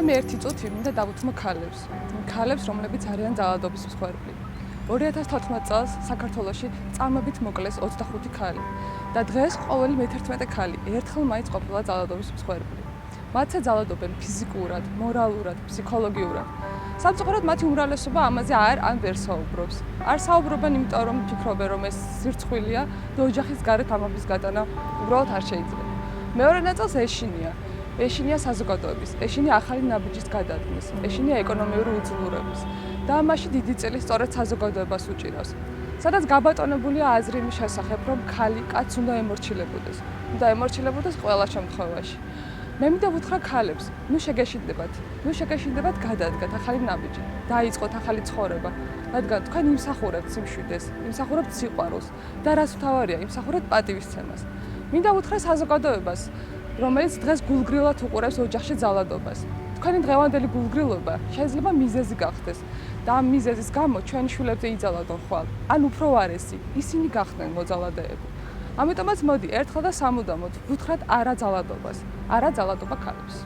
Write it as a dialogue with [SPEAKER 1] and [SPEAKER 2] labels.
[SPEAKER 1] ჩემი ერთი წუთი მინდა დავუთმო ქალებს, რომლებიც არიან ძალადობის მსხვერპლი. 2014 წელს საქართველოში წამებით მოკლეს 25 ქალი და დღეს ყოველი მე-11 ქალი ერთხელ მაინც ყოფილა ძალადობის მსხვერპლი. მათზე ძალადობენ ფიზიკურად, მორალურად, ფსიქოლოგიურად. სამწუხაროდ მათი უმრავლესობა ამაზე არ საუბრობს. არ საუბრობენ, იმიტომ რომ ფიქრობენ, რომ ეს სირცხვილია და ოჯახის გარეთ ამბების გატანა უბრალოდ არ შეიძლება. მეორე ნაწილს ეშინია საზოგადოების, ეშინია ახალი ნაბიჯის გადადგმის, ეშინია ეკონომიური უძლურების და ამაში დიდი წილი სწორედ საზოგადოებას უჭირავს. სადაც გაბატონებულია აზრი იმის შესახებ, რომ ქალი კაცს უნდა ემორჩილებოდეს და ემორჩილებოდეს ყველა შემთხვევაში. მე მინდა ვუთხრა ქალებს, ნუ შეგეშინდებათ გადადგათ ახალი ნაბიჯი, დაიწყოთ ახალი ცხოვრება, რადგან თქვენ იმსახურებთ სიმშვიდეს, იმსახურებთ სიყვარულს და რაც მთავარია, იმსახურებთ პატივისცემას. მინდა ვუთხრა საზოგადოებას, რომელიც დღეს გულგრილად უყურებს ოჯახში ძალადობას. თქვენი დღევანდელი გულგრილობა შეიძლება მიზეზი გახდეს და ამ მიზეზის გამო ჩვენი შვილებზე იძალადონ ხვალ, ან უფრო ვარესი, ისინი გახდნენ მოძალადეები. ამიტომაც მოდი ერთხელ და სამუდამოდ ვუთხრათ არა ძალადობას, არა ძალადობა ქალებს.